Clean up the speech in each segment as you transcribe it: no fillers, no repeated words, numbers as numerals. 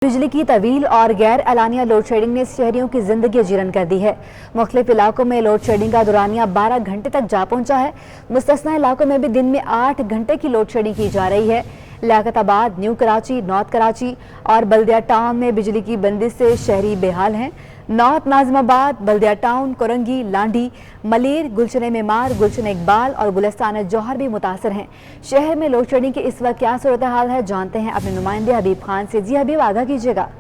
बिजली की तवील और गैर एलानिया लोड शेडिंग ने शहरियों की जिंदगी जीरन कर दी है। मुख्तलिफ इलाकों में लोड शेडिंग का दौरानिया 12 घंटे तक जा पहुंचा है। मुस्तस्ना इलाकों में भी दिन में 8 घंटे की लोड शेडिंग की जा रही है। लियाकताबाद, न्यू कराची, नॉर्थ कराची और बल्दिया टाउन में बिजली की बंदिश से शहरी बेहाल हैं। नॉर्थ नाजिमाबाद, बल्दिया टाउन, कोरंगी, लांडी, मलीर, गुलशन मेमार, गुलशन इकबाल और गुलिस्तान जौहर भी मुतासर हैं। शहर में लोड शेडिंग की इस वक्त क्या सूरत हाल है, जानते हैं अपने नुमाइंदे हबीब खान से। जी हबीब, आगाह कीजिएगा।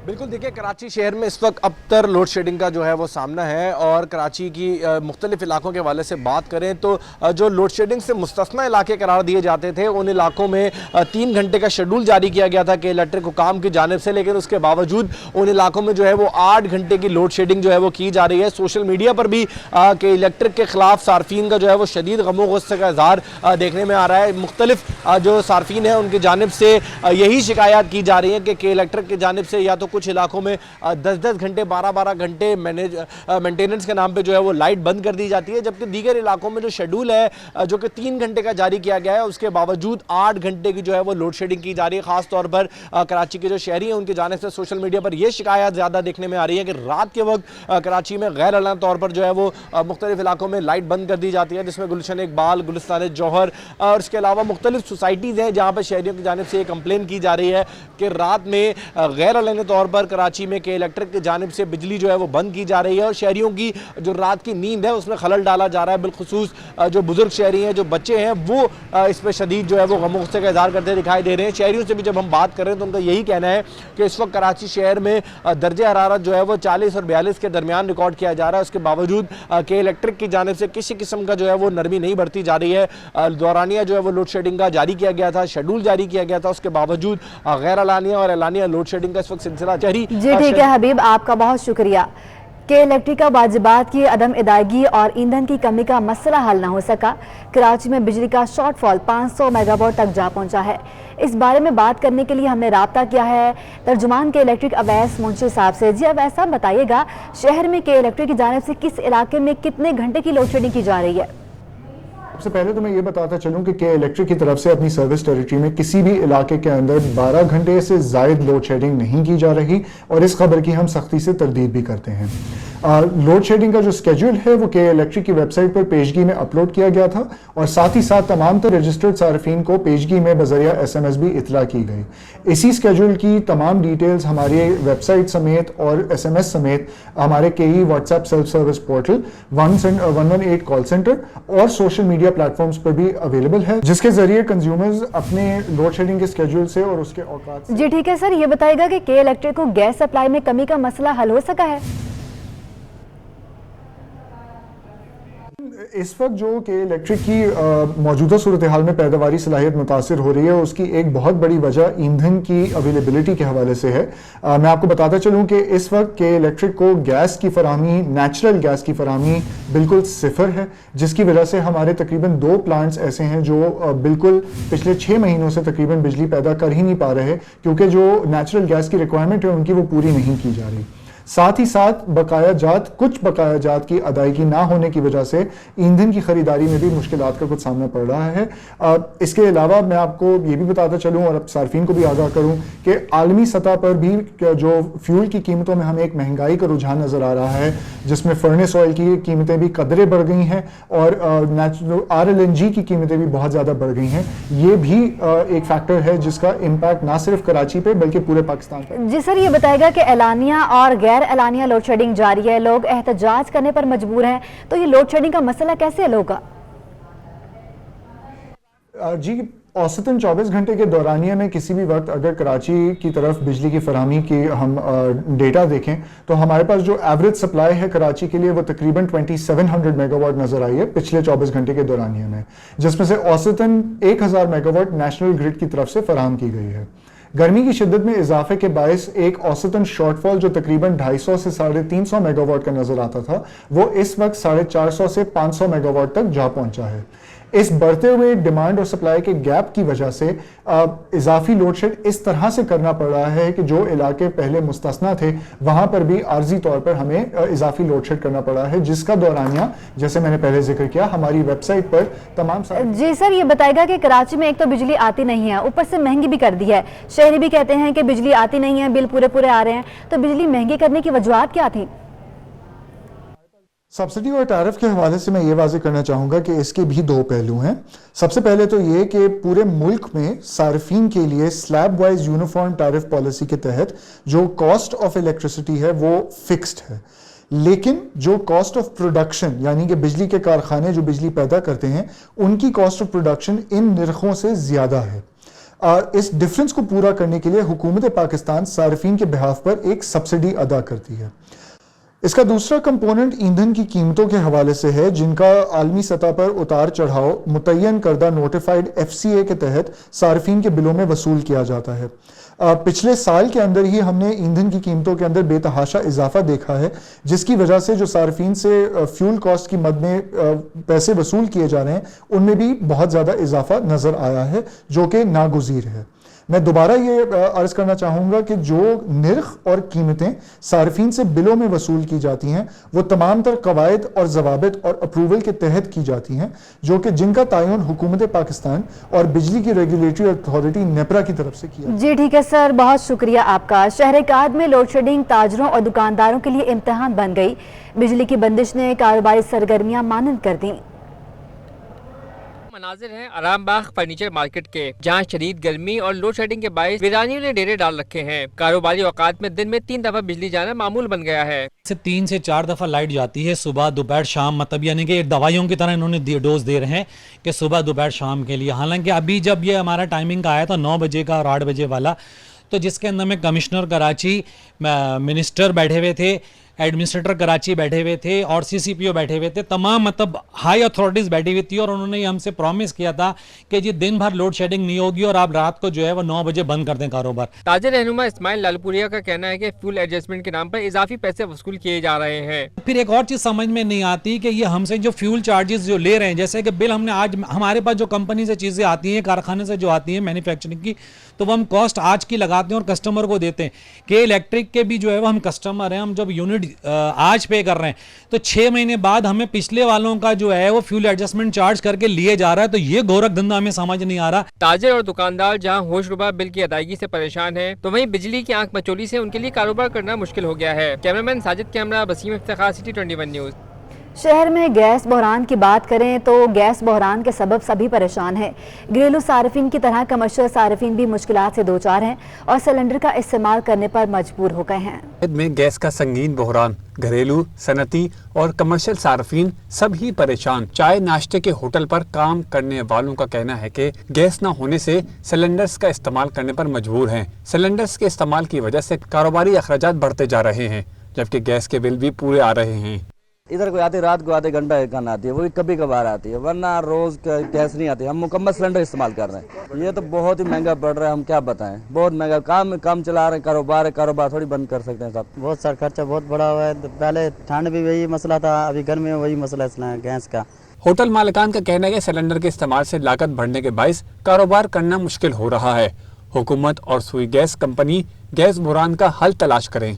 बिल्कुल, देखिए कराची शहर में इस वक्त अबतर लोड शेडिंग का जो है वो सामना है और कराची की मुख्तलिफ इलाकों के हवाले से बात करें तो जो लोड शेडिंग से मुस्तस्ना इलाके करार दिए जाते थे उन इलाकों में 3 घंटे का शेड्यूल जारी किया गया था कि इलेक्ट्रिक हुकाम की जानिब से, लेकिन उसके बावजूद उन इलाकों में जो है वो 8 घंटे की लोड शेडिंग जो है वो की जा रही है। सोशल मीडिया पर भी कि इलेक्ट्रिक के खिलाफ सार्फिन का जो है वो शदीद गमो गुस्से का इजहार देखने में आ रहा है। मुख्तलिफ जो सार्फिन हैं उनकी जानिब से यही शिकायत की जा रही है कि इलेक्ट्रिक की जानिब से या तो कुछ इलाकों में 10-10 घंटे 12-12 घंटे मेंटेनेंस के नाम पे जो है वो लाइट बंद कर दी जाती है, जबकि दीगर इलाकों में जो शेड्यूल है जो कि 3 घंटे का जारी किया गया है उसके बावजूद 8 घंटे की जो है वो लोड शेडिंग की जा रही है। खास तौर पर कराची के जो शहरी हैं उनकी जानिब से सोशल मीडिया पर यह शिकायत ज़्यादा देखने में आ रही है कि रात के वक्त कराची में गैर एलानी तौर पर जो है वो मुख्तलिफ इलाकों में लाइट बंद कर दी जाती है, जिसमें गुलशन इकबाल, गुलिस्तान जौहर और इसके अलावा मुख्तलिफ सोसाइटीज़ हैं जहाँ पर शहरियों की जानिब से ये कंप्लेन की जा रही है कि रात में गैर एलानी तौर पर कराची में के इलेक्ट्रिक की जानिब से बिजली जो है वो बंद की जा रही है और शहरियों की जो रात की नींद है उसमें खलल डाला जा रहा है। बिलखुसूस जो बुजुर्ग शहरी हैं, जो बच्चे हैं, वो इस पर शदीद जो है वो गम गुस्से का इजहार करते दिखाई दे रहे हैं। शहरियों से भी जब हम बात कर रहे हैं तो उनका यही कहना है कि इस वक्त कराची शहर में दर्जे हरारत जो है वो 40 और 42 के दरमियान रिकॉर्ड किया जा रहा है। उसके बावजूद के इलेक्ट्रिक की जानिब से किसी किस्म का जो है वो नरमी नहीं बरती जा रही है। दौरानिया जो है वो लोड शेडिंग का जारी किया गया था, शेड्यूल जारी किया गया था, उसके बावजूद गैर एलानिया और एलानिया लोड शेडिंग का इस वक्त सिलसिला जारी। जी ठीक है हबीब, आपका बहुत शुक्रिया। के इलेक्ट्रिक का वाजिबात की अदम अदायगी और ईंधन की कमी का मसला हल न हो सका। कराची में बिजली का शॉर्टफॉल 500 मेगावाट तक जा पहुंचा है। इस बारे में बात करने के लिए हमने राब्ता किया है तर्जुमान के इलेक्ट्रिक अवैस मुंशी साहब से। जी अवैस साहब, बताइएगा शहर में के इलेक्ट्रिक की जानिब से किस इलाके में कितने घंटे की लोड शेडिंग की जा रही है? सबसे पहले तो मैं ये बताता चलूं कि के इलेक्ट्रिक की तरफ से अपनी सर्विस टेरिटरी में किसी भी इलाके के अंदर 12 घंटे से ज़ायद लोड शेडिंग नहीं की जा रही और इस खबर की हम सख्ती से तरदीद भी करते हैं। लोड शेडिंग का जो स्केड्यूल है वो के इलेक्ट्रिक की वेबसाइट पर पेशगी में अपलोड किया गया था और साथ ही साथ तमाम तर रजिस्टर्ड सार्फिन को पेशगी में बजरिया SMS भी इतला की गई। इसी स्केड्यूल की तमाम डिटेल्स हमारी वेबसाइट समेत और SMS समेत हमारे KE WhatsApp self service portal 118 call centre और सोशल मीडिया प्लेटफॉर्म्स पर भी अवेलेबल है, जिसके जरिए कंज्यूमर्स अपने लोड शेडिंग के स्केड्यूल से और उसके औकात। जी ठीक है सर, ये बताइएगा कि के इलेक्ट्रिक को गैस सप्लाई में कमी का मसला हल हो सका है? इस वक्त जो कि इलेक्ट्रिक की मौजूदा सूरत हाल में पैदावारी सलाहियत मुतासिर हो रही है उसकी एक बहुत बड़ी वजह ईंधन की अवेलेबिलिटी के हवाले से है। मैं आपको बताता चलूं कि इस वक्त के इलेक्ट्रिक को गैस की फराहमी, नेचुरल गैस की फराहमी बिल्कुल सिफर है, जिसकी वजह से हमारे तकरीबन 2 प्लांट्स ऐसे हैं जो बिल्कुल पिछले 6 महीनों से तकरीबन बिजली पैदा कर ही नहीं पा रहे क्योंकि जो नेचुरल गैस की रिक्वायरमेंट है उनकी वो पूरी नहीं की जा रही। साथ ही साथ कुछ बकाया जात की अदायगी ना होने की वजह से ईंधन की खरीदारी में भी मुश्किलात का कुछ सामना पड़ रहा है। इसके अलावा मैं आपको ये भी बताता चलूं और अब सार्फिन को भी आगाह करूं कि आलमी सतह पर भी जो फ्यूल की कीमतों में हमें एक महंगाई का रुझान नजर आ रहा है, जिसमें फर्नेस ऑयल की कीमतें भी कदरे बढ़ गई हैं और RLNG की कीमतें भी बहुत ज़्यादा बढ़ गई हैं। ये भी एक फैक्टर है जिसका इम्पैक्ट ना सिर्फ कराची पे बल्कि पूरे पाकिस्तान पर। जी सर, ये बताएगा कि एलानिया और गैर एलानिया लोड शेडिंग जारी है, लोग एहतजाज करने पर मजबूर हैं, तो ये लोड शेडिंग का मसला कैसे हल होगा? जी, औसतन 24 घंटे के दौरानिया में किसी भी वक्त अगर कराची की तरफ बिजली की फराहमी की हम डेटा देखें तो हमारे पास जो एवरेज सप्लाई है कराची के लिए वो तकरीबन 2700 मेगावाट नजर आई है पिछले 24 घंटे के दौरानिया में, जिसमें से औसतन 1000 मेगावाट नेशनल ग्रिड की तरफ से फराहम की गई है। गर्मी की शिद्दत में इजाफे के बायस एक औसतन शॉर्टफॉल जो तकरीबन 250 से 350 मेगावाट का नजर आता था वो इस वक्त 450 से 500 मेगावाट तक जा पहुंचा है। اس بڑھتے ہوئے ڈیمانڈ اور سپلائی کے گیپ کی وجہ سے اضافی لوڈ شیڈ اس طرح سے کرنا پڑ رہا ہے کہ جو علاقے پہلے مستثنیٰ تھے وہاں پر بھی عارضی طور پر ہمیں اضافی لوڈ شیڈ کرنا پڑ رہا ہے، جس کا دورانیہ جیسے میں نے پہلے ذکر کیا ہماری ویب سائٹ پر تمام جی سر، یہ بتائے گا کہ کراچی میں ایک تو بجلی آتی نہیں ہے، اوپر سے مہنگی بھی کر دی ہے، شہری بھی کہتے ہیں کہ بجلی آتی نہیں ہے، بل پورے آ رہے ہیں، تو بجلی مہنگی کرنے کی وجوہات کیا تھیں؟ سبسڈی اور ٹیرف کے حوالے سے میں یہ واضح کرنا چاہوں گا کہ اس کے بھی دو پہلو ہیں۔ سب سے پہلے تو یہ کہ پورے ملک میں صارفین کے لیے سلیب وائز یونیفارم ٹیرف پالیسی کے تحت جو کاسٹ آف الیکٹریسٹی ہے وہ فکسڈ ہے، لیکن جو کاسٹ آف پروڈکشن یعنی کہ بجلی کے کارخانے جو بجلی پیدا کرتے ہیں ان کی کاسٹ آف پروڈکشن ان نرخوں سے زیادہ ہے۔ اس ڈفرنس کو پورا کرنے کے لیے حکومت پاکستان صارفین کے بہاف پر ایک سبسڈی ادا کرتی ہے۔ اس کا دوسرا کمپوننٹ ایندھن کی قیمتوں کے حوالے سے ہے، جن کا عالمی سطح پر اتار چڑھاؤ متعین کردہ نوٹیفائڈ FCA کے تحت صارفین کے بلوں میں وصول کیا جاتا ہے۔ پچھلے سال کے اندر ہی ہم نے ایندھن کی قیمتوں کے اندر بے تحاشا اضافہ دیکھا ہے، جس کی وجہ سے جو صارفین سے فیول کاسٹ کی مد میں پیسے وصول کیے جا رہے ہیں ان میں بھی بہت زیادہ اضافہ نظر آیا ہے، جو کہ ناگزیر ہے۔ میں دوبارہ یہ عرض کرنا چاہوں گا کہ جو نرخ اور قیمتیں صارفین سے بلوں میں وصول کی جاتی ہیں وہ تمام تر قواعد اور ضوابط اور اپروول کے تحت کی جاتی ہیں، جو کہ جن کا تعین حکومت پاکستان اور بجلی کی ریگولیٹری اتھارٹی نیپرا کی طرف سے کیا۔ جی ٹھیک ہے سر، بہت شکریہ آپ کا۔ شہر کاد میں لوڈ شیڈنگ تاجروں اور دکانداروں کے لیے امتحان بن گئی، بجلی کی بندش نے کاروباری سرگرمیاں مانند کر دیں۔ مناظر ہیں آرام باغ فرنیچر مارکیٹ کے، جہاں شدید گرمی اور لوڈ شیڈنگ کے باعث ویرانیوں نے ڈیرے ڈال رکھے ہیں۔ کاروباری اوقات میں دن میں 3 دفعہ بجلی جانا معمول بن گیا ہے۔ 3 سے 4 دفعہ لائٹ جاتی ہے، صبح دوپہر شام، مطلب یعنی کہ دوائیوں کی طرح انہوں نے ڈوز دے رہے ہیں کہ صبح دوپہر شام کے لیے۔ حالانکہ ابھی جب یہ ہمارا ٹائمنگ کا آیا تھا 9 بجے کا اور 8 بجے والا، تو جس کے اندر میں کمشنر کراچی، منسٹر بیٹھے ہوئے تھے، ایڈمنسٹریٹر کراچی بیٹھے ہوئے تھے اور CCPO بیٹھے ہوئے تھے، تمام مطلب ہائی اتھارٹیز بیٹھی ہوئی تھی، اور انہوں نے ہم سے پرومس کیا تھا کہ جی دن بھر لوڈ شیڈنگ نہیں ہوگی اور آپ رات کو جو ہے وہ 9 بجے بند کر دیں کاروبار۔ تاجر رہنما اسماعیل لالپوریا کا کہنا ہے کہ فیول ایڈجسٹمنٹ کے نام پر اضافی پیسے وصول کیے جا رہے ہیں۔ پھر ایک اور چیز سمجھ میں نہیں آتی کہ یہ ہم سے جو فیول چارجز جو لے رہے ہیں، جیسے کہ بل ہم نے آج ہمارے پاس جو کمپنی سے چیزیں آتی ہیں، کارخانے سے جو آتی ہیں مینوفیکچرنگ کی، تو وہ ہم کاسٹ آج کی لگاتے ہیں اور کسٹمر کو دیتے ہیں کہ الیکٹرک کے بھی جو ہے وہ ہم کسٹمر ہیں، ہم جب یونٹ آج پے کر رہے ہیں تو 6 مہینے بعد ہمیں پچھلے والوں کا جو ہے وہ فیول ایڈجسٹمنٹ چارج کر کے لیے جا رہا ہے، تو یہ گورکھ دھندا ہمیں سمجھ نہیں آ رہا۔ تاجر اور دکاندار جہاں ہوش ربا بل کی ادائیگی سے پریشان ہیں، تو وہیں بجلی کی آنکھ مچولی سے ان کے لیے کاروبار کرنا مشکل ہو گیا ہے۔ Cameraman Sajid camera, Waseem Iftikhar, City 21 news. شہر میں گیس بحران کی بات کریں تو گیس بحران کے سبب سبھی پریشان ہیں۔ گھریلو صارفین کی طرح کمرشل صارفین بھی مشکلات سے دوچار ہیں اور سلنڈر کا استعمال کرنے پر مجبور ہو گئے ہیں۔ میں گیس کا سنگین بحران، گھریلو، صنعتی اور کمرشل صارفین سب ہی پریشان۔ چائے ناشتے کے ہوٹل پر کام کرنے والوں کا کہنا ہے کہ گیس نہ ہونے سے سلنڈرز کا استعمال کرنے پر مجبور ہیں۔ سلنڈرز کے استعمال کی وجہ سے کاروباری اخراجات بڑھتے جا رہے ہیں، جبکہ گیس کے بل بھی پورے آ رہے ہیں۔ ادھر کوئی آتی رات کو آدھے گھنٹہ ایک گھن آتی ہے، وہ بھی کبھی کبھار آتی ہے، ورنہ روز گیس نہیں آتی۔ ہم مکمل سلنڈر استعمال کر رہے ہیں، یہ تو بہت ہی مہنگا پڑ رہا ہے، ہم کیا بتائیں، بہت مہنگا۔ کام چلا رہے ہیں، کاروبار تھوڑی بند کر سکتے ہیں صاحب۔ بہت سارا خرچہ بہت بڑا ہوا ہے، پہلے ٹھنڈ بھی وہی مسئلہ تھا، ابھی گرمی میں وہی مسئلہ ہے گیس کا۔ ہوٹل مالکان کا کہنا ہے کہ سلنڈر کے استعمال سے لاگت بڑھنے کے باعث کاروبار کرنا مشکل ہو رہا ہے۔ حکومت اور سوئی گیس کمپنی گیس بحران کا حل تلاش کریں۔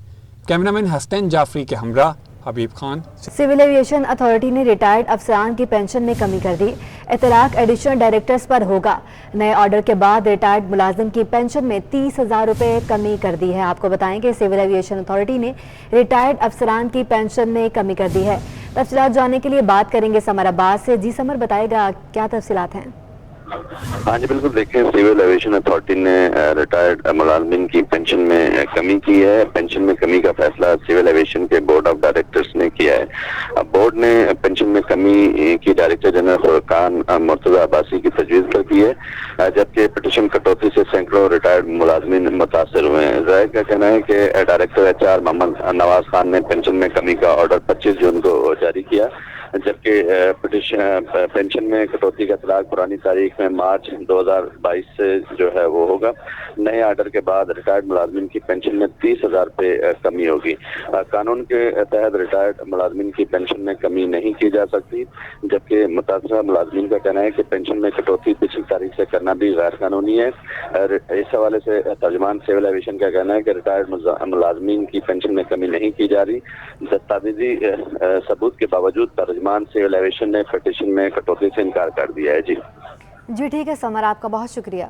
کیمرامین حسنین جعفری کے ہمراہ حبیب خان۔ سول ایویشن اتھارٹی نے ریٹائرڈ افسران کی پینشن میں کمی کر دی، اطلاق ایڈیشنل ڈائریکٹرز پر ہوگا۔ نئے آرڈر کے بعد ریٹائرڈ ملازم کی پینشن میں 30,000 روپے کمی کر دی ہے۔ آپ کو بتائیں کہ سول ایویشن اتھارٹی نے ریٹائرڈ افسران کی پینشن میں کمی کر دی ہے۔ تفصیلات جاننے کے لیے بات کریں گے سمر عباس سے۔ جی سمر، بتائے گا کیا تفصیلات ہیں؟ ہاں جی بالکل، دیکھیں سول ایویشن اتھارٹی نے ریٹائرڈ ملازمین کی پینشن میں کمی کی ہے۔ پینشن میں کمی کا فیصلہ سول ایویشن کے بورڈ آف ڈائریکٹرز نے کیا ہے۔ بورڈ نے پینشن میں کمی کی ڈائریکٹر جنرل فرقان مرتضی عباسی کی تجویز پر کی ہے، جبکہ پٹیشن کٹوتی سے سینکڑوں ریٹائرڈ ملازمین متاثر ہوئے ہیں۔ ذرائع کا کہنا ہے کہ ڈائریکٹر HR محمد نواز خان نے پینشن میں کمی کا آرڈر 25 جون کو جاری کیا۔ جبکہ پینشن میں کٹوتی کا اطلاق پرانی تاریخ میں مارچ 2022 سے جو ہے وہ ہوگا۔ نئے آرڈر کے بعد ریٹائرڈ ملازمین کی پینشن میں 30,000 روپے کمی ہوگی۔ قانون کے تحت ریٹائرڈ ملازمین کی پینشن میں کمی نہیں کی جا سکتی، جبکہ متاثرہ ملازمین کا کہنا ہے کہ پینشن میں کٹوتی پچھلی تاریخ سے کرنا بھی غیر قانونی ہے۔ اس حوالے سے ترجمان سول ایویشن کا کہنا ہے کہ ریٹائرڈ ملازمین کی پینشن میں کمی نہیں کی جا رہی۔ دستاویزی ثبوت کے باوجود ترجمان سول ایویشن نے پٹیشن میں کٹوتی سے انکار کر دیا ہے۔ جی ٹھیک ہے سمر، آپ کا بہت شکریہ۔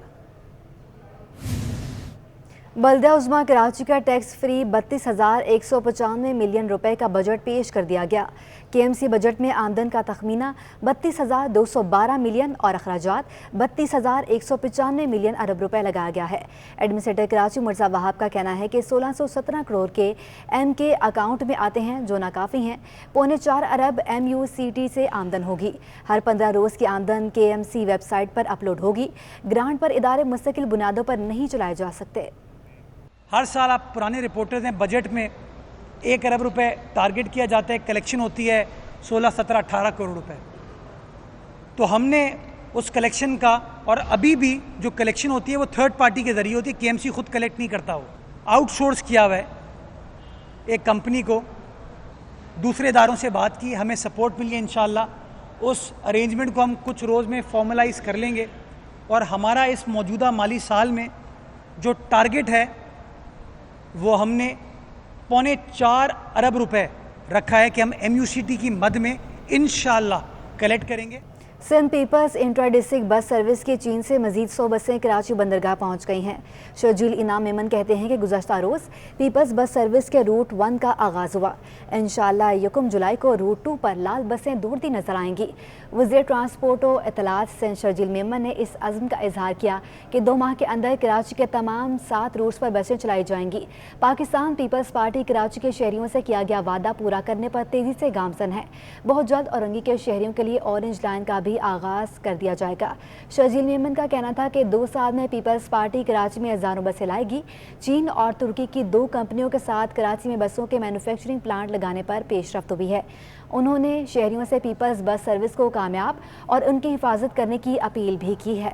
بلدیہ عظمیٰ کراچی کا ٹیکس فری 32,195 ملین روپے کا بجٹ پیش کر دیا گیا۔ کے ایم سی بجٹ میں آمدن کا تخمینہ 32,212 ملین اور اخراجات 32,195 ملین ارب روپے لگایا گیا ہے۔ ایڈمنسٹریٹر کراچی مرزا وہاب کا کہنا ہے کہ 1617 کروڑ کے ایم کے اکاؤنٹ میں آتے ہیں جو ناکافی ہیں۔ 4.25 ارب ایم یو سی ٹی سے آمدن ہوگی۔ ہر 15 روز کی آمدن کے ایم سی ویب سائٹ پر اپلوڈ ہوگی۔ گرانٹ پر ادارے مستقل بنیادوں پر نہیں چلائے جا سکتے۔ ہر سال آپ پرانے رپورٹرز ہیں، بجٹ میں 1 ارب روپے ٹارگٹ کیا جاتا ہے، کلیکشن ہوتی ہے 16, 17, 18 کروڑ روپے۔ تو ہم نے اس کلیکشن کا، اور ابھی بھی جو کلیکشن ہوتی ہے وہ تھرڈ پارٹی کے ذریعے ہوتی ہے، کے ایم سی خود کلیکٹ نہیں کرتا، ہو آؤٹ سورس کیا ہوا ہے ایک کمپنی کو۔ دوسرے اداروں سے بات کی، ہمیں سپورٹ ملی ہے، انشاءاللہ اس ارینجمنٹ کو ہم کچھ روز میں فارملائز کر لیں گے، اور ہمارا اس موجودہ مالی سال میں جو ٹارگٹ ہے وہ ہم نے 4.25 ارب روپے رکھا ہے کہ ہم ایم یو سی ٹی کی مد میں انشاءاللہ کلیکٹ کریں گے۔ Sindh peoples intra district bus service کی چین سے مزید 100 بسیں کراچی بندرگاہ پہنچ گئی ہیں۔ شرجیل انعام میمن کہتے ہیں کہ گزشتہ روز پیپلز بس سروس کے روٹ 1 کا آغاز ہوا۔ انشاءاللہ 1 جولائی کو روٹ 2 پر لال بسیں دوڑتی نظر آئیں گی۔ وزیر ٹرانسپورٹ و اطلاعات سندھ شرجیل میمن نے اس عزم کا اظہار کیا کہ 2 ماہ کے اندر کراچی کے تمام 7 روٹس پر بسیں چلائی جائیں گی۔ پاکستان پیپلز پارٹی کراچی کے شہریوں سے کیا گیا وعدہ پورا کرنے پر تیزی سے گامزن ہے۔ بہت جلد اورنگی کے شہریوں کے لیے اورنج لائن کا بھی آغاز کر دیا جائے گا۔ شرجیل میمن کا کہنا تھا کہ 2 سال میں پیپلز پارٹی کراچی میں ہزاروں بسیں لائے گی۔ چین اور ترکی کی 2 کمپنیوں کے ساتھ کراچی میں بسوں کے مینوفیکچرنگ پلانٹ لگانے پر پیش رفت ہوئی ہے۔ انہوں نے شہریوں سے پیپلز بس سروس کو کامیاب اور ان کی حفاظت کرنے کی اپیل بھی کی ہے۔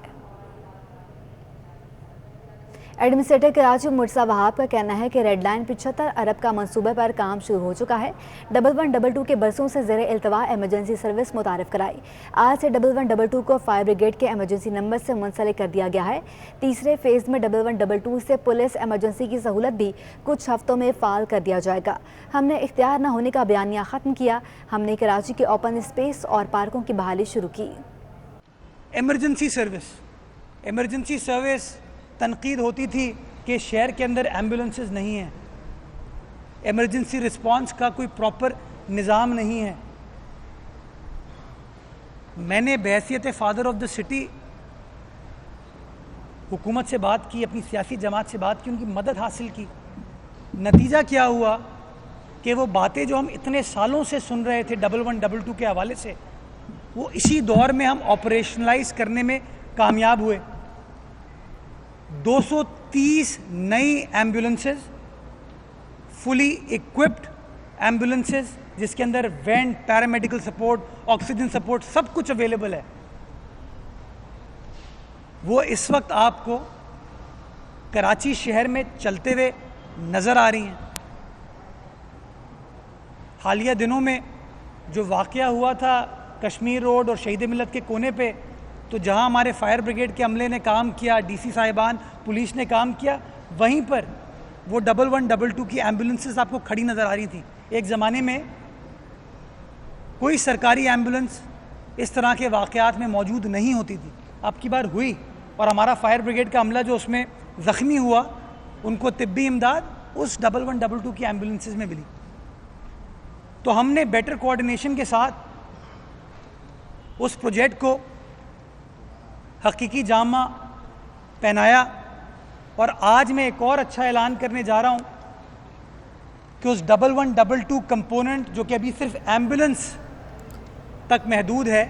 ایڈمنسٹریٹر کراچی مرزا وہاب کا کہنا ہے کہ ریڈ لائن 75 ارب کا منصوبے پر کام شروع ہو چکا ہے۔ 1122 کے برسوں سے زیر التواء ایمرجنسی سروس متعارف کرائی۔ آج سے 1122 کو فائر بریگیڈ کے ایمرجنسی نمبر سے منسلک کر دیا گیا ہے۔ تیسرے فیز میں 1122 سے پولیس ایمرجنسی کی سہولت بھی کچھ ہفتوں میں فعال کر دیا جائے گا۔ ہم نے اختیار نہ ہونے کا بیانیہ ختم کیا۔ ہم نے کراچی کے اوپن اسپیس اور پارکوں کی بحالی شروع کی۔ ایمرجنسی سروس تنقید ہوتی تھی کہ شہر کے اندر ایمبولنسز نہیں ہیں، ایمرجنسی رسپانس کا کوئی پراپر نظام نہیں ہے۔ میں نے بحیثیت فادر آف دا سٹی حکومت سے بات کی، اپنی سیاسی جماعت سے بات کی، ان کی مدد حاصل کی۔ نتیجہ کیا ہوا کہ وہ باتیں جو ہم اتنے سالوں سے سن رہے تھے 1122 کے حوالے سے، وہ اسی دور میں ہم آپریشنلائز کرنے میں کامیاب ہوئے۔ 230 نئی ایمبولنسز، فلی ایکوپڈ ایمبولنسز، جس کے اندر vent, paramedical support, oxygen support سب کچھ اویلیبل ہے، وہ اس وقت آپ کو کراچی شہر میں چلتے ہوئے نظر آ رہی ہیں۔ حالیہ دنوں میں جو واقعہ ہوا تھا کشمیر روڈ اور شہید ملت کے کونے پہ، تو جہاں ہمارے فائر بریگیڈ کے عملے نے کام کیا، ڈی سی صاحبان، پولیس نے کام کیا، وہیں پر وہ 1122 کی ایمبولنسز آپ کو کھڑی نظر آ رہی تھیں۔ ایک زمانے میں کوئی سرکاری ایمبولنس اس طرح کے واقعات میں موجود نہیں ہوتی تھی، اب کی بار ہوئی، اور ہمارا فائر بریگیڈ کا عملہ جو اس میں زخمی ہوا، ان کو طبی امداد اس 1122 کی ایمبولنسز میں ملی۔ تو ہم نے بیٹر کوآرڈینیشن کے ساتھ اس پروجیکٹ کو حقیقی جامہ پہنایا، اور آج میں ایک اور اچھا اعلان کرنے جا رہا ہوں کہ اس 1122 کمپوننٹ جو کہ ابھی صرف ایمبولنس تک محدود ہے،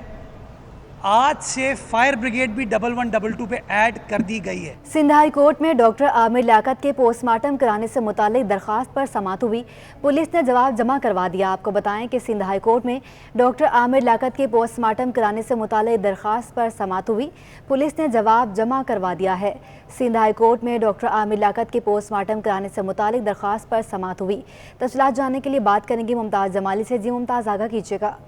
आज से फायर ब्रिगेड भी 1112 पे ऐड कर दी गई है। सिंध हाई कोर्ट में डॉक्टर आमिर लियाकत के पोस्टमार्टम कराने से मुतालिक दरख्वास्त पर समाअत हुई। पुलिस ने जवाब जमा करवा दिया। आपको बताएं कि सिंध हाई कोर्ट में डॉक्टर आमिर लियाकत के पोस्टमार्टम कराने से मुतालिक दरख्वास्त पर समाअत हुई। पुलिस ने जवाब जमा करवा दिया है। सिंध हाई कोर्ट में डॉक्टर आमिर लियाकत के पोस्टमार्टम कराने से मुतालिक दरख्वास्त पर समाअत हुई। तफसीलात जानने के लिए बात करेंगे मुमताज़ जमाली से। जी मुमताज़, आगाह कीजिएगा।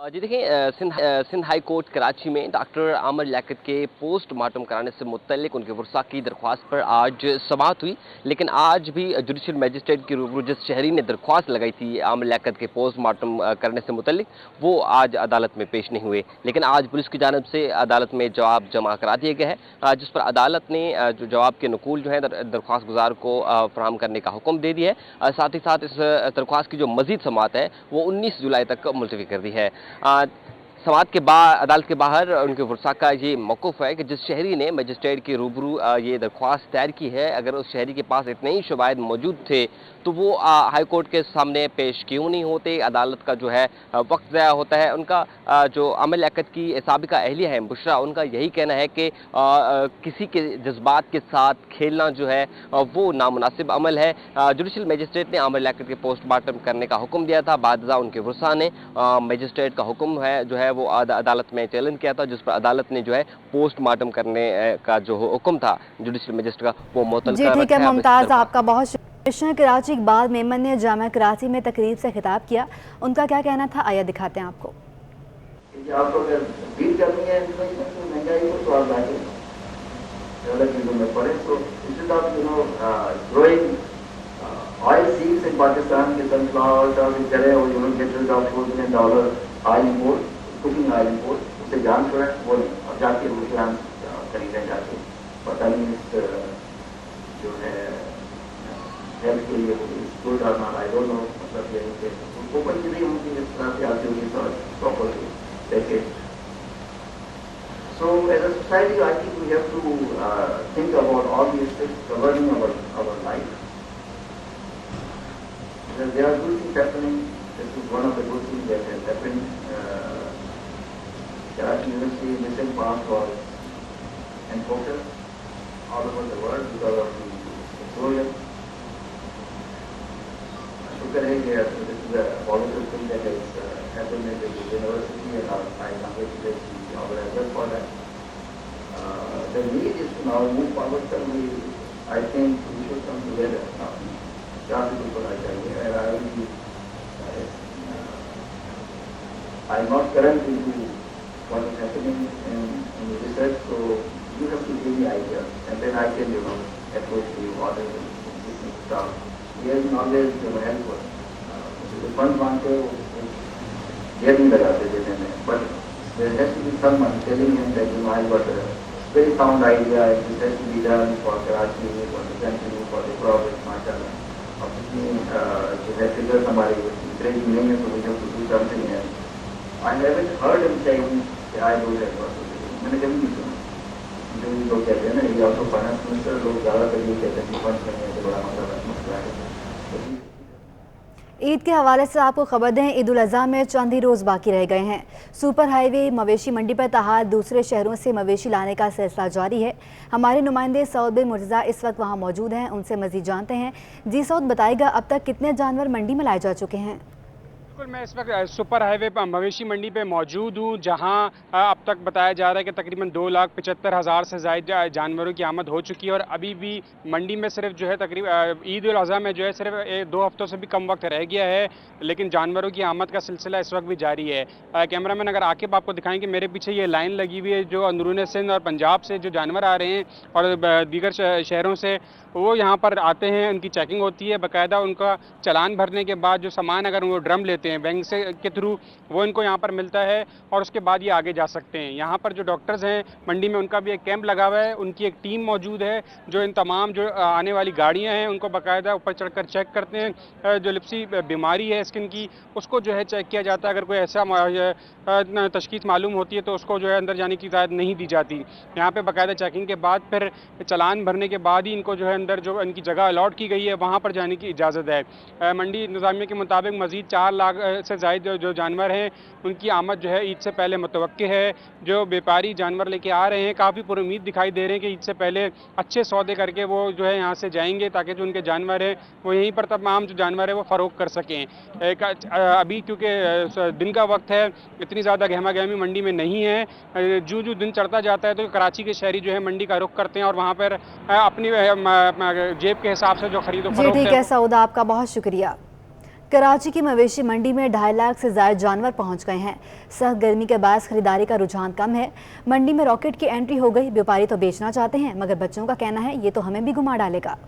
जी देखिए, सिंध हाई कोर्ट कराची में डॉक्टर आमिर लियाकत के पोस्टमार्टम कराने से मुतल्लिक उनके वरसा की दरख्वास्त पर आज समाअत हुई, लेकिन आज भी जुडिशल मजिस्ट्रेट के रूबरू जिस शहरी ने दरख्वास्त लगाई थी आमिर लियाकत के पोस्टमार्टम करने से मुतल्लिक, वो आज अदालत में पेश नहीं हुए। लेकिन आज पुलिस की जानब से अदालत में जवाब जमा करा दिया गया है, जिस पर अदालत ने जो जवाब के नकूल जो है दरख्वास्त गुजार को फराहम करने का हुक्म दे दिया है। साथ ही साथ इस दरख्वास्त की जो मजीद समाअत है वो 19 जुलाई तक मुलतवी कर दी है। समाअत के बाद अदालत के बाहर उनके वरसा का ये मौक़िफ़ है कि जिस शहरी ने मजिस्ट्रेट के रूबरू ये दरख्वास्त दायर की है, अगर उस शहरी के पास इतने ही शवाहिद मौजूद थे तो वो हाई कोर्ट के सामने पेश क्यों नहीं होते। अदालत का जो है वक्त ज़ाया होता है। उनका जो आमिर लियाकत की साबिका अहलिया है बुशरा, उनका यही कहना है कि किसी के जज्बात के साथ खेलना जो है वो नामुनासिब अमल है। जुडिशल मजिस्ट्रेट ने आमिर लियाकत के पोस्टमार्टम करने का हुक्म दिया था। बादशाह उनके वरसा ने मजिस्ट्रेट का हुक्म है जो है वो अदालत में चैलेंज किया था, जिस पर अदालत ने जो है पोस्टमार्टम करने का जो हुक्म था जुडिशल मजिस्ट्रेट का वो मुअत्तल कर रखा है। ठीक है मुमताज़, आपका बहुत शुक्रिया। कराची इकबाल मेमन ने जामिया कराची में तकरीब से खिताब किया। उनका क्या कहना था, आइए दिखाते हैं आपको। आपको अगर बीट करनी है महंगाई को तो आप लाके ज़्यादा चीज़ों में पड़े तो instead of growing oil seeds in Pakistan के सनफ्लावर और करे और get rid of $4 oil import, cooking oil import, उससे जान छोड़े वो और जाके रुपया खरीदें जाके पता नहीं जो है हेल्थ के लिए गुड और नॉट, आई डोंट नो। मतलब ये कि ओपन चीज़ें उनकी इस तरह से आती होगी तो प्रॉपरली देखे। So as a society, I think we have to think about all these things governing our life. There are good things happening. This is one of the good things that has happened. Karachi University in recent past was enforced all over the world because of the explosion. शुक्र है कि this is a positive thing that has happened at the university, and I congratulate the organizer for that. The need is to now move forward, and I think we should come together now. जागरूक होना चाहिए, and I will be I am not current into what is happening in research, so you have to give me idea, and then I can approach the order and stuff. There is knowledge जो help us. जो fund मांगते हो ये नहीं लगाते देने में, but there has to be someone telling him that I got a very sound idea, and this has to be done for Karachi, for the country, for the province, mashallah. अब इतनी जो है figures हमारी training नहीं है, तो we have to do something, and I haven't heard him saying कि I do that possibility. मैंने कभी नहीं सुना। जो लोग कहते हैं ना, ये also finance minister लोग ज़्यादातर ये कहते हैं कि फंड नहीं है, तो बड़ा मसला है। ईद के हवाले से आपको खबर दें, ईद उल अज़हा में चंद ही रोज़ बाकी रह गए हैं। सुपर हाईवे मवेशी मंडी पर ताहाल दूसरे शहरों से मवेशी लाने का सिलसिला जारी है। हमारे नुमाइंदे सऊद बिन मुर्तज़ा इस वक्त वहां मौजूद हैं, उनसे मज़ीद जानते हैं। जी सऊद, बताइएगा अब तक कितने जानवर मंडी में लाए जा चुके हैं? बिल्कुल, मैं इस वक्त सुपर हाईवे पर मवेशी मंडी पे मौजूद हूँ, जहाँ अब तक बताया जा रहा है कि तकरीबन 2,75,000 से ज़्यादा जानवरों की आमद हो चुकी है, और अभी भी मंडी में सिर्फ जो है तकरीबन ईद उल अज़हा में जो है सिर्फ 2 हफ्तों से भी कम वक्त रह गया है, लेकिन जानवरों की आमद का सिलसिला इस वक्त भी जारी है। कैमरामैन अगर आके आपको दिखाएं कि मेरे पीछे ये लाइन लगी हुई है, जो अंदरून सिंध और पंजाब से जो जानवर आ रहे हैं और दीगर शहरों से वो यहाँ पर आते हैं, उनकी चेकिंग होती है बाकायदा। उनका चालान भरने के बाद जो सामान अगर वो ड्रम लेते हैं बैंक से के थ्रू, वो इनको यहाँ पर मिलता है और उसके बाद ये आगे जा सकते हैं। यहाँ पर जो डॉक्टर्स हैं मंडी में, उनका भी एक कैंप लगा हुआ है, उनकी एक टीम मौजूद है जो इन तमाम जो आने वाली गाड़ियाँ हैं उनको बाकायदा ऊपर चढ़कर चेक करते हैं। जो लिप्सी बीमारी है स्किन की, उसको जो है चेक किया जाता है। अगर कोई ऐसा तशखीस मालूम होती है तो उसको जो है अंदर जाने की इजाज़त नहीं दी जाती। यहाँ पर बाकायदा चेकिंग के बाद फिर चालान भरने के बाद ही इनको जो है अंदर जो इनकी जगह अलॉट की गई है वहाँ पर जाने की इजाज़त है। मंडी इंतज़ामिया के मुताबिक मज़ीद 4 लाख से ज़ायद जो जानवर हैं उनकी आमद जो है ईद से पहले मुतवक्के है। जो व्यापारी जानवर लेके आ रहे हैं काफ़ी पुरुमीद दिखाई दे रहे हैं कि ईद से पहले अच्छे सौदे करके वो जो है यहाँ से जाएंगे ताकि जो उनके जानवर हैं वो यहीं पर तमाम जो जानवर है वो फ़रोख्त कर सकें। अभी क्योंकि दिन का वक्त है, इतनी ज़्यादा गहमा गहमी मंडी में नहीं है। जो दिन चढ़ता जाता है तो कराची के शहरी जो है मंडी का रुख करते हैं और वहाँ पर अपनी जेब के हिसाब से जो खरीदो जी ठीक है सऊदा, आपका बहुत शुक्रिया। कराची की मवेशी मंडी में 2.5 लाख से ज़्यादा जानवर पहुंच गए हैं। सख्त गर्मी के बायस खरीदारी का रुझान कम है। मंडी में रॉकेट की एंट्री हो गई। व्यापारी तो बेचना चाहते हैं मगर बच्चों का कहना है ये तो हमें भी घुमा डालेगा।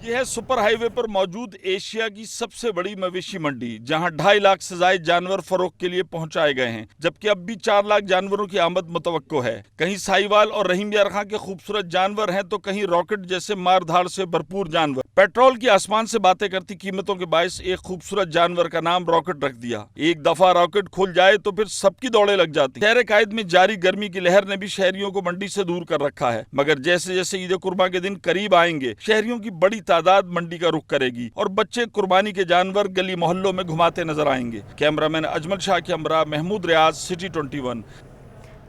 यह है सुपर हाईवे पर मौजूद एशिया की सबसे बड़ी मवेशी मंडी, जहां 2.5 लाख से ज्यादा जानवर फरोख्त के लिए पहुंचाए गए हैं, जबकि अब भी 4 लाख जानवरों की आमद मुतवक्को है। कहीं साहिवाल और रहीम यार खां के खूबसूरत जानवर हैं तो कहीं रॉकेट जैसे मारधाड़ से भरपूर जानवर। पेट्रोल की आसमान से बातें करती कीमतों के बायस एक खूबसूरत जानवर का नाम रॉकेट रख दिया। एक दफा रॉकेट खुल जाए तो फिर सबकी दौड़े लग जाती। शहर कायद में जारी गर्मी की लहर ने भी शहरियों को मंडी से दूर कर रखा है, मगर जैसे जैसे ईद कुर्बान के दिन करीब आएंगे शहरियों की बड़ी तादाद मंडी का रुख करेगी और बच्चे कुर्बानी के जानवर गली मोहल्लों में घुमाते नजर आएंगे। कैमरामैन अजमल शाह के हमरा, महमूद रियाज, सिटी 21।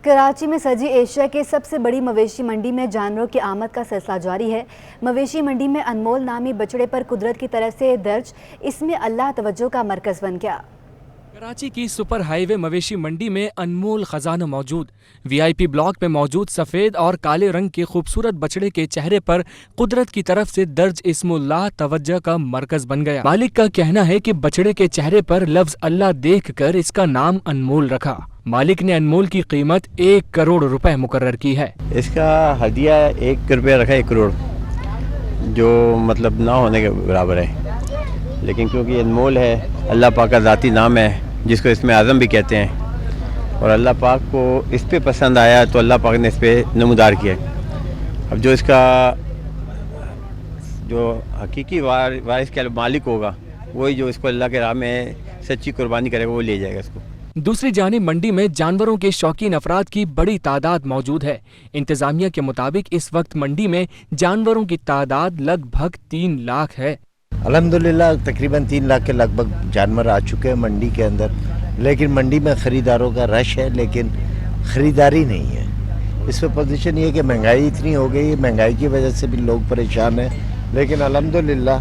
कराची में सजी एशिया के सबसे बड़ी मवेशी मंडी में जानवरों की आमद का सिलसिला जारी है। मवेशी मंडी में अनमोल नामी बछड़े पर कुदरत की तरफ से दर्ज इसमें अल्लाह तवज्जो का मरकज बन गया। कराची की सुपर हाईवे मवेशी मंडी में अनमोल खजाना मौजूद। वीआईपी ब्लॉक में मौजूद सफ़ेद और काले रंग के खूबसूरत बछड़े के चेहरे पर कुदरत की तरफ से दर्ज इस्मुल्लाह तवज्जो का मरकज बन गया। मालिक का कहना है कि बछड़े के चेहरे पर लफ्ज अल्लाह देखकर इसका नाम अनमोल रखा। मालिक ने अनमोल की कीमत 1 करोड़ रुपए मुकर्रर की है। इसका हदिया 1 रुपया रखा, 1 करोड़, जो मतलब ना होने के बराबर है, लेकिन क्योंकि अनमोल है, अल्लाह पाक का ज़ाती नाम है जिसको इसमें आज़म भी कहते हैं, और अल्लाह पाक को इस पे पसंद आया तो अल्लाह पाक ने इस पे नमूदार किया। अब जो इसका जो हकीकी वारिस के मालिक होगा वही जो इसको अल्लाह के राह में सच्ची कुर्बानी करेगा वो ले जाएगा इसको। दूसरी जानिब मंडी में जानवरों के शौकीन अफराद की बड़ी तादाद मौजूद है। इंतजामिया के मुताबिक इस वक्त मंडी में जानवरों की तादाद लगभग 3 लाख है। अल्हम्दुलिल्लाह तकरीबन 3 लाख के लगभग जानवर आ चुके हैं मंडी के अंदर, लेकिन मंडी में ख़रीदारों का रश है लेकिन ख़रीदारी नहीं है। इस पर पोजीशन ये कि महंगाई इतनी हो गई है, महंगाई की वजह से भी लोग परेशान हैं, लेकिन अल्हम्दुलिल्लाह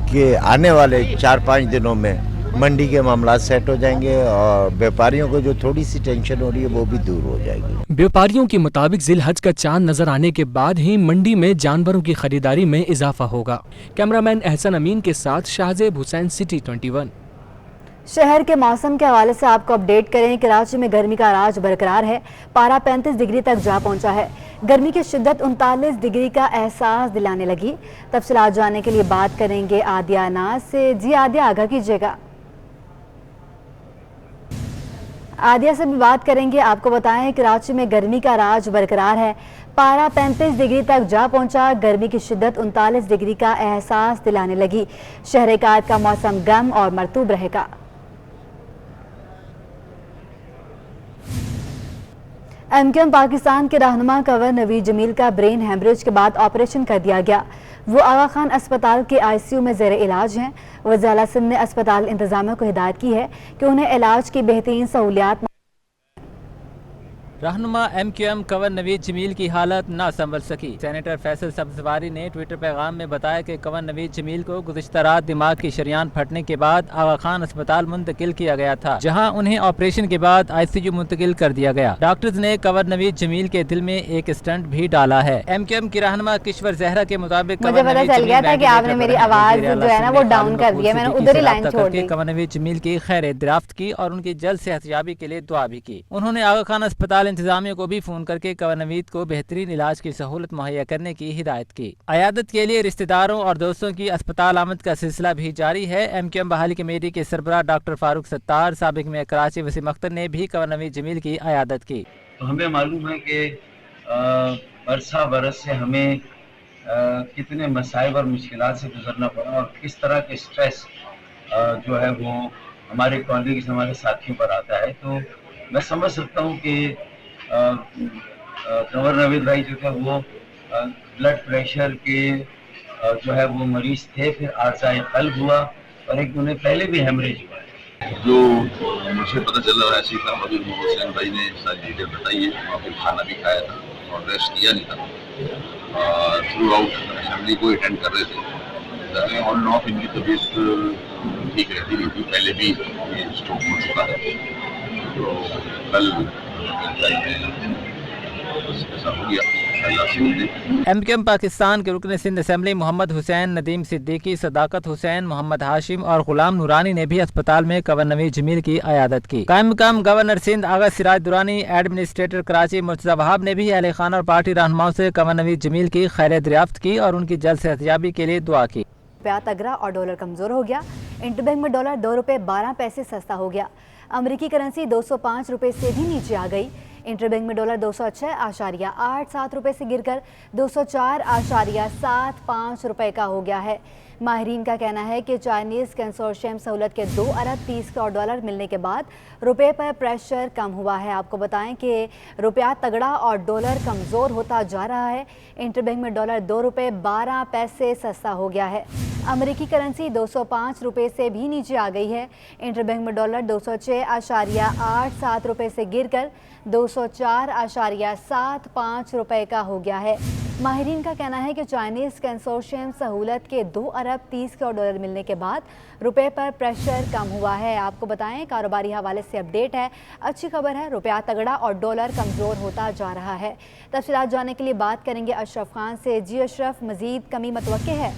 कि आने वाले 4-5 दिनों में मंडी के मामला सेट हो जाएंगे और व्यापारियों को जो थोड़ी सी टेंशन हो रही है वो भी दूर हो जाएगी। व्यापारियों के मुताबिक जिलहज का चांद नजर आने के बाद ही मंडी में जानवरों की खरीदारी में इजाफा होगा। कैमरामैन एहसन अमीन के साथ शाहजेब हुसैन, सिटी 21। शहर के मौसम के हवाले से आपको अपडेट करें। कराची में गर्मी का राज बरकरार है। पारा 35 डिग्री तक जा पहुंचा है। गर्मी की शिद्दत 39 डिग्री का एहसास दिलाने लगी। तफसीलात जानने के लिए बात करेंगे आदिया नाज से। जी आदिया, आगाह कीजिएगा। आदिया से भी बात करेंगे। आपको बताएं कराची में गर्मी का राज बरकरार है। पारा 35 डिग्री तक जा पहुंचा। गर्मी की शिद्दत 39 डिग्री का एहसास दिलाने लगी। शहर कायद का मौसम गर्म और मरतूब रहेगा। एमक्यूएम पाकिस्तान के रहनुमा कंवर नवीद जमील का ब्रेन हेमरेज के बाद ऑपरेशन कर दिया गया। वो आगा खान अस्पताल के आईसीयू में ज़ेर इलाज हैं। वज़ीर आला सिंध ने अस्पताल इंतजामिया को हिदायत की है कि उन्हें इलाज की बेहतरीन सहूलियात। रहनुमा एमक्यूएम कंवर नवीद जमील की हालत ना संभल सकी। सेनेटर फैसल सब्जवारी ने ट्विटर पैगाम में बताया कि कंवर नवीद जमील को गुज़िश्ता रात दिमाग की शरियान फटने के बाद आगा खान अस्पताल मुंतकिल किया गया था, जहां उन्हें ऑपरेशन के बाद आईसीयू मुंतकिल कर दिया गया। डॉक्टर्स ने कंवर नवीद जमील के दिल में एक स्टंट भी डाला है। एमक्यूएम की रहनुमा किश्वर जहरा के मुताबिक मुझे पता चल गया था कि आपने मेरी आवाज जो है ना वो डाउन कर दी है। मैंने उधर ही लाइन छोड़ दी। कंवर नवीद जमील की खैर दराफ्त की और उनकी जल्द सेहतयाबी के लिए दुआ भी की। उन्होंने आगा खान अस्पताल इंतजामिया को भी फोन करके कंवर नवीद को बेहतरीन इलाज की सहूलत मुहैया करने की हिदायत की। अयादत के लिए रिश्तेदारों और दोस्तों की अस्पताल आमद का सिलसिला भी जारी है। एमक्यूएम बहाली कमेटी के सरबराह डॉक्टर फारूक सत्तार, साबिक में कराची वसीम अख्तर ने भी कंवर नवीद जमील की अयादत की। तो हमें मालूम है कि बरसा बरस से हमें कितने मसाइब और मुश्किलात से गुजरना पड़ा और किस तरह के स्ट्रेस जो है वो हमारे कॉलीग्स, हमारे साथियों पर आता है। तो मैं समझ सकता हूँ कि कंवर नवीद भाई जो थे वो ब्लड प्रेशर के जो है वो मरीज थे, फिर आर्ज़ाए क़ल्ब हुआ और एक उन्हें पहले भी हेमरेज हुआ। जो मुझे पता चला ऐसे ही था, मजूर हुसैन भाई ने सारी डिटेल बताई है। वहाँ पर खाना भी खाया था और रेस्ट किया नहीं था। थ्रू आउट असेंबली को अटेंड कर रहे थे। ऑन एंड ऑफ इनकी तबीयत ठीक रहती नहीं थी, पहले भी ये स्ट्रोक हो चुका है। तो कल ऐसा हो गया। एमकेएम पाकिस्तान के रुकन सिंध असेंबली मोहम्मद हुसैन, नदीम सिद्दीकी, सदाकत हुसैन, मोहम्मद हाशिम और गुलाम नूरानी ने भी अस्पताल में कंवर नवीद जमील की अयादत की। कायम मकाम गवर्नर सिंध आगा सिराज दुरानी, एडमिनिस्ट्रेटर कराची मुर्तज़ा वहाब ने भी अहले खाना और पार्टी रहनुमाओं से कंवर नवीद जमील की खैरियत दरियाफ्त की और उनकी जल्द सेहतयाबी के लिए दुआ की। रुपया तगड़ा और डॉलर कमज़ोर हो गया। इंटरबैंक में डॉलर 2 रुपये 12 पैसे सस्ता हो गया। अमरीकी करेंसी 205 रुपये से भी नीचे आ गई। इंटरबैंक में डॉलर 206.87 रुपये से गिरकर 204.75 रुपये का हो गया है। माहिरीन का कहना है कि चाइनीज़ कंसोर्शियम सहूलत के 2 अरब 30 करोड़ डॉलर मिलने के बाद रुपये पर प्रेशर कम हुआ है। आपको बताएं कि रुपया तगड़ा और डॉलर कमज़ोर होता जा रहा है। इंटरबैंक में डॉलर 2 रुपये 12 पैसे सस्ता हो गया है। अमेरिकी करेंसी 205 रुपये से भी नीचे आ गई है। इंटरबैंक में डॉलर 206.87 रुपये से गिरकर 204.75 रुपये का हो गया है। माहिरीन का कहना है कि चाइनीज़ कंसोर्शियम सहूलत के 2 अरब 30 करोड़ डॉलर मिलने के बाद रुपये पर प्रेशर कम हुआ है। आपको बताएं कारोबारी हवाले से अपडेट है। अच्छी खबर है, रुपया तगड़ा और डॉलर कमज़ोर होता जा रहा है। तफसीलात जानने के लिए बात करेंगे अशरफ खान से। जी अशरफ, मज़ीद कमी मतवक्के है?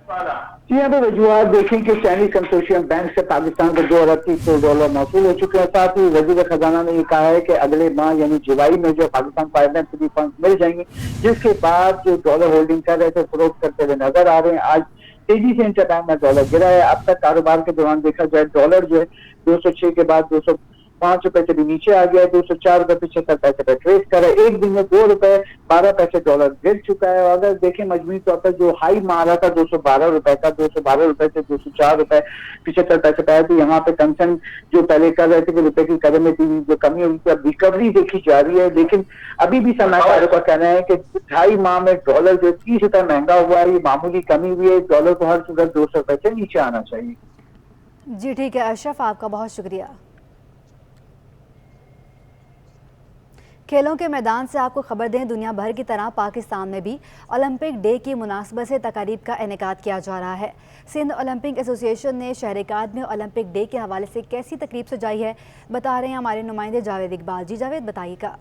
जी यहाँ पे वजूहत देखें कि चाइनीज कंसोर्शियम बैंक से पाकिस्तान को 2 अरब 30 करोड़ डॉलर मौसूल हो चुके हैं। साथ ही वजीर खजाना ने ये कहा है कि अगले माह यानी जुलाई में जो पाकिस्तान को IMF फंड मिल जाएंगे, जिसके बाद जो डॉलर होल्डिंग कर रहे थे फरोख्त करते हुए नजर आ रहे हैं। आज तेजी से इंटरबैंक में डॉलर गिरा है। अब तक कारोबार के दौरान देखा जाए डॉलर जो है 206 के बाद 205 रुपए से भी नीचे आ गया, 204 रुपए 75 पैसे पे ट्रेस कर रहा है। एक दिन में 2 रुपए 12 पैसे डॉलर गिर चुका है। और अगर देखें मजमूई तौर पर जो हाई मारा था 212 रुपए का, 212 रुपए से 204 रुपए 75 पैसे पाया, तो यहाँ पे कंसर्न जो पहले कर रहे थे कि रुपए की कदर में जो कमी हुई थी, अब रिकवरी देखी जा रही है। लेकिन अभी भी सरमायाकारों का कहना है कि 2.5 माह में डॉलर जो 30 रुपए महंगा हुआ है, ये मामूली कमी हुई है। डॉलर को हर सूरत 200 रुपए से नीचे आना चाहिए। जी ठीक है अशरफ, आपका बहुत शुक्रिया। खेलों के मैदान से आपको खबर दें, दुनिया भर की तरह पाकिस्तान में भी ओलंपिक डे की मुनासबत से तकारीब का इनेकाद किया जा रहा है। सिंध ओलंपिक एसोसिएशन ने शहर-ए-काद में ओलंपिक डे के हवाले से कैसी तकरीब सजाई है, बता रहे हैं हमारे नुमाइंदे जावेद इकबाल। जी जावेद, बताइएगा।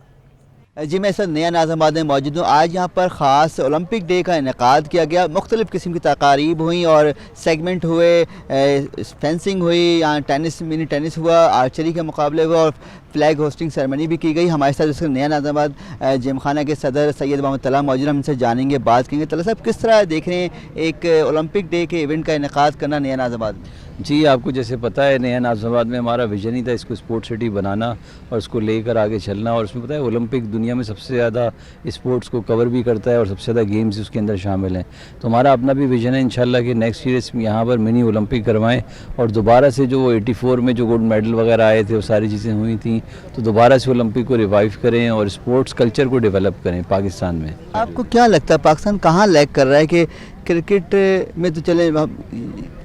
जी मैं सर नया नाज़माबाद में मौजूद हूँ। आज यहाँ पर ख़ास ओलंपिक डे का इनेकाद किया गया। मुख्तलिफ़ किस्म की तकारीब हुई और सेगमेंट हुए, फेंसिंग हुई, यहाँ टेनिस, मिनी टेनिस हुआ, आर्चरी के मुकाबले हुए और फ्लैग होस्टिंग सेरेमनी भी की गई। हमारे साथ उसके नया नाज़माबाद जिम खाना के सदर सैयद मोहम्मद तला मौजूद, हम इनसे जानेंगे, बात करेंगे। तला साहब, किस तरह देख रहे हैं एक ओलंपिक डे के इवेंट का इनेकाद करना नया नाज़माबाद में? जी, आपको जैसे पता है नया नाज़माबाद में हमारा विजन ही था इसको स्पोर्ट्स सिटी बनाना और इसको लेकर आगे चलना। और उसमें पता है ओलंपिक दुनिया में सबसे ज़्यादा स्पोर्ट्स को कवर भी करता है और सबसे ज़्यादा गेम्स उसके अंदर शामिल हैं। तो हमारा अपना भी विजन है इंशाल्लाह कि नेक्स्ट ईयर इसमें यहाँ पर मिनी ओलंपिक करवाएं और दोबारा से जो 84 में जो गोल्ड मेडल वगैरह आए थे वो सारी चीज़ें हुई थी, तो दोबारा से ओलंपिक को रिवाइव करें और स्पोर्ट्स कल्चर को डेवलप करें पाकिस्तान में। आपको क्या लगता है पाकिस्तान कहाँ लैग कर रहा है? कि क्रिकेट में तो चले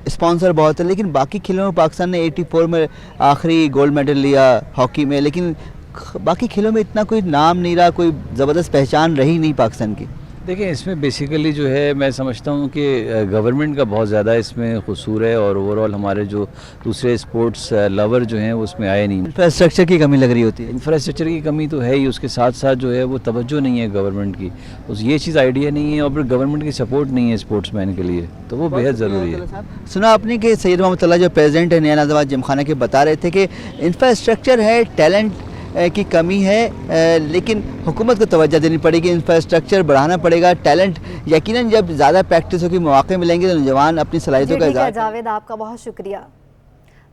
स्पॉन्सर बहुत है, लेकिन बाकी खेलों में पाकिस्तान ने 84 में आखिरी गोल्ड मेडल लिया हॉकी में, लेकिन बाकी खेलों में इतना कोई नाम नहीं रहा, कोई ज़बरदस्त पहचान रही नहीं पाकिस्तान की। देखिए, इसमें बेसिकली जो है मैं समझता हूँ कि गवर्नमेंट का बहुत ज़्यादा इसमें कसूर है और ओवरऑल हमारे जो दूसरे स्पोर्ट्स लवर जो हैं वो उसमें आए नहीं। इंफ्रास्ट्रक्चर की कमी लग रही होती है। इंफ्रास्ट्रक्चर की कमी तो है ही, उसके साथ साथ जो है वो तवज्जो नहीं है गवर्नमेंट की, उस ये चीज़ आइडिया नहीं है और फिर गवर्नमेंट की सपोर्ट नहीं है स्पोर्ट्स मैन के लिए, तो वो बेहद ज़रूरी है। सुना आपने कि सैयद मोहम्मद तला जो प्रेसिडेंट है नया नाज़माबाद जिम खाना के, बता रहे थे कि इंफ्रास्ट्रक्चर है, टैलेंट की कमी है, लेकिन हुकूमत को तवज्जो देनी पड़ेगी, इंफ्रास्ट्रक्चर बढ़ाना पड़ेगा। टैलेंट यकीनन जब ज़्यादा प्रैक्टिसों के मौके मिलेंगे तो नौजवान अपनी सलाहियतों का इज़हार। जावेद, आपका बहुत शुक्रिया।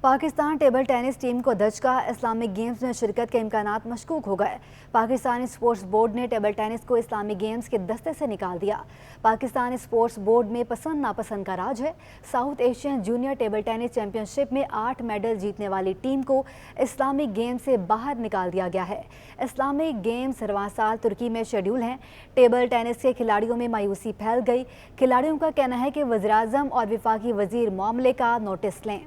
पाकिस्तान टेबल टेनिस टीम को धचका, इस्लामिक गेम्स में शिरकत के इम्कानात मशकूक हो गए। पाकिस्तानी स्पोर्ट्स बोर्ड ने टेबल टेनिस को इस्लामिक गेम्स के दस्ते से निकाल दिया। पाकिस्तानी स्पोर्ट्स बोर्ड में पसंद नापसंद का राज है। South Asian junior table tennis championship में 8 मेडल जीतने वाली टीम को इस्लामिक गेम्स से बाहर निकाल दिया गया है। इस्लामिक गेम्स रवां साल तुर्की में शेड्यूल हैं। टेबल टेनिस के खिलाड़ियों में मायूसी फैल गई। खिलाड़ियों का कहना है कि वज़ीर-ए-आज़म और वफाकी वज़ीर मामले का नोटिस लें।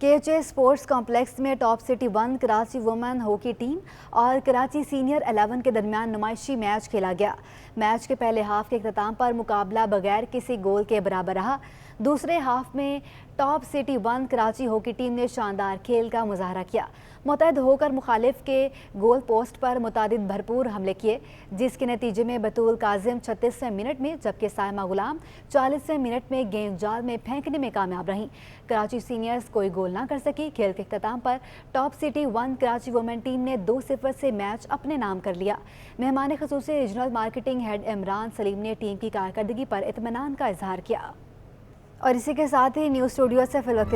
KHA स्पोर्ट्स कॉम्प्लेक्स में top city 1 Karachi women hockey team और कराची सीनियर 11 के दरमियान नुमाइशी मैच खेला गया। मैच के पहले हाफ के इख्तिताम पर मुकाबला बगैर किसी गोल के बराबर रहा। दूसरे हाफ में top city 1 Karachi hockey team ने शानदार खेल का मुजाहरा किया। मुतहद होकर मुखालिफ के गोल पोस्ट पर मुतादिद भरपूर हमले किए, जिसके नतीजे में बतूल काजिम 36वें मिनट में जबकि साइमा गुलाम 40वें मिनट में गेंद जाल में फेंकने में कामयाब रहीं। कराची सीनियर्स कोई गोल ना कर सकी। खेल के इख्तिताम पर top city 1 Karachi women team ने 2-0 से मैच अपने नाम कर लिया। मेहमान ख़ुसूसी regional marketing head Imran Saleem ने टीम की कारकर्दगी पर इत्मीनान का इजहार किया। और इसी के साथ ही न्यूज़ स्टूडियो से फिलहाल